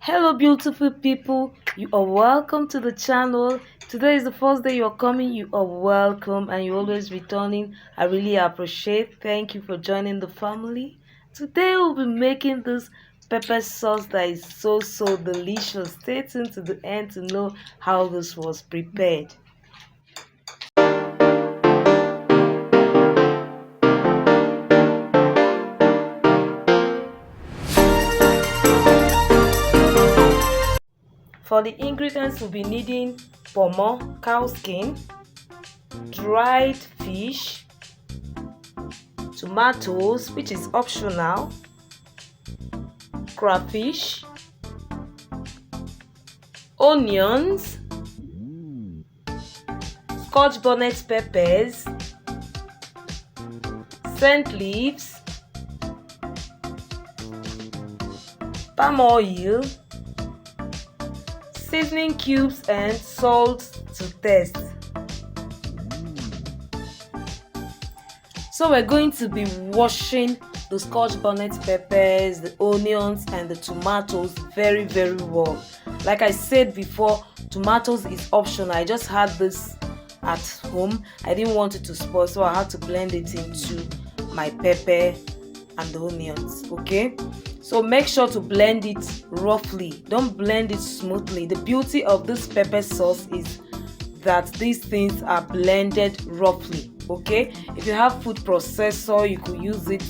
Hello beautiful people, you are welcome to the channel. Today is the first day you're coming. You are welcome and you're always returning. I really appreciate. Thank you for joining the family. Today we'll be making this pepper sauce that is so delicious. Stay tuned to the end to know how this was prepared. For the ingredients, we'll be needing pomo, cow skin, dried fish, tomatoes, which is optional, crayfish, onions, Scotch bonnet peppers, scent leaves, palm oil, seasoning cubes and salt to taste. So we're going to be washing the Scotch bonnet peppers, the onions and the tomatoes very well. Like I said before, tomatoes is optional. I just had this at home. I didn't want it to spoil, so I had to blend it into my pepper and the onions. Okay, so make sure to blend it roughly, don't blend it smoothly. The beauty of this pepper sauce is that these things are blended roughly. Okay, if you have food processor you could use it,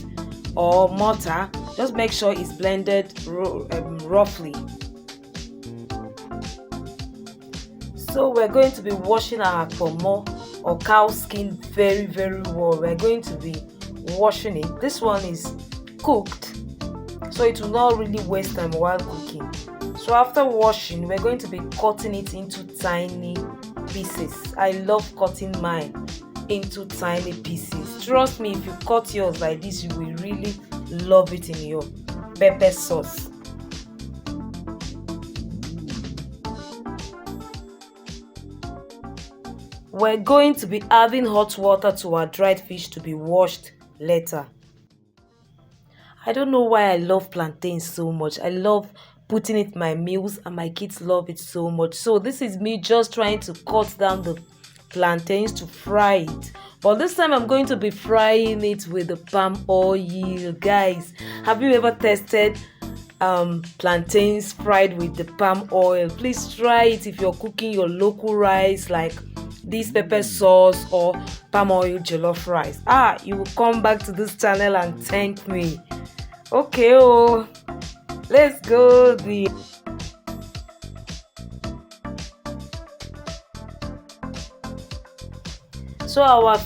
or mortar. Just make sure it's blended roughly. So we're going to be washing our pomo or cow skin very well. We're going to be washing it. This one is cooked, so it will not really waste time while cooking. So after washing, we're going to be cutting it into tiny pieces. I love cutting mine into tiny pieces. Trust me, if you cut yours like this, you will really love it in your pepper sauce. We're going to be adding hot water to our dried fish to be washed later. I don't know why I love plantains so much. I love putting it in my meals and my kids love it so much. So this is me just trying to cut down the plantains to fry it. But this time I'm going to be frying it with the palm oil. Guys, have you ever tested plantains fried with the palm oil? Please try it if you're cooking your local rice like this pepper sauce or palm oil jollof rice. You will come back to this channel and thank me. Okay, let's go there. So our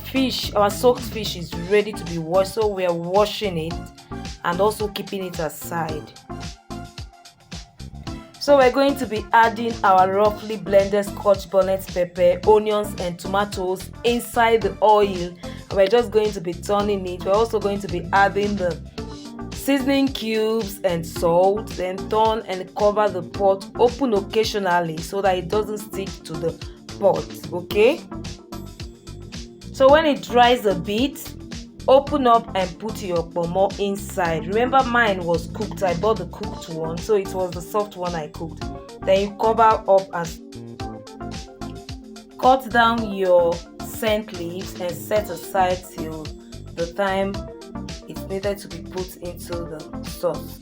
soaked fish is ready to be washed, so we are washing it and also keeping it aside. So we're going to be adding our roughly blended Scotch bonnet pepper, onions and tomatoes inside the oil, and we're just going to be turning it. We're also going to be adding the seasoning cubes and salt, then turn and cover the pot. Open occasionally so that it doesn't stick to the pot. Okay, so when it dries a bit, open up and put your pomo inside. Remember, mine was cooked. I bought the cooked one, so it was the soft one I cooked. Then you cover up and cut down your scent leaves and set aside till the time it's needed to be put into the sauce.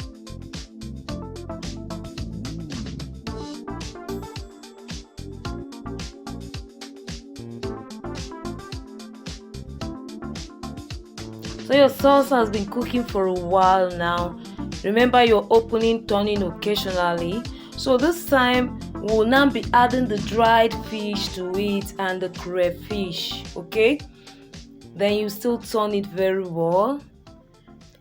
So your sauce has been cooking for a while now. Remember, you're opening, turning occasionally. So this time we'll now be adding the dried fish to it and the crayfish. Okay, then you still turn it very well.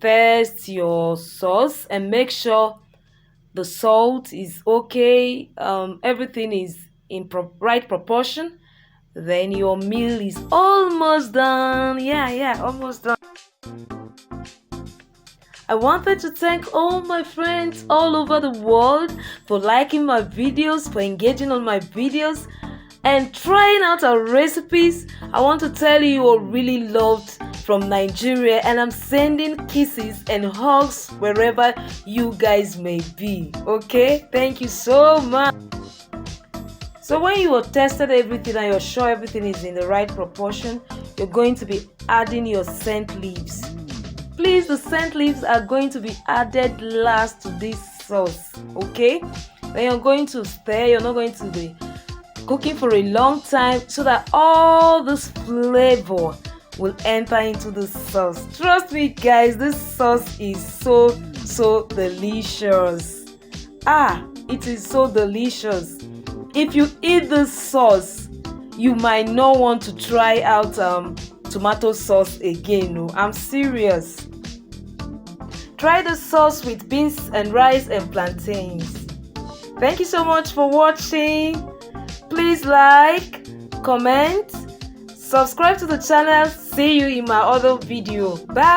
Test your sauce and make sure the salt is okay, everything is in right proportion. Then your meal is almost done. Yeah, almost done. I wanted to thank all my friends all over the world for liking my videos, for engaging on my videos and trying out our recipes. I want to tell you, I really loved from Nigeria, and I'm sending kisses and hugs wherever you guys may be. Okay, thank you so much. So when you have tested everything and you're sure everything is in the right proportion, you're going to be adding your scent leaves. Please, the scent leaves are going to be added last to this sauce. Okay, then you're going to stir. You're not going to be cooking for a long time so that all this flavor will enter into the sauce. Trust me guys, this sauce is so delicious. It is so delicious. If you eat this sauce, you might not want to try out tomato sauce again. No, I'm serious. Try the sauce with beans and rice and plantains. Thank you so much for watching. Please like, comment, subscribe to the channel. See you in my other video. Bye.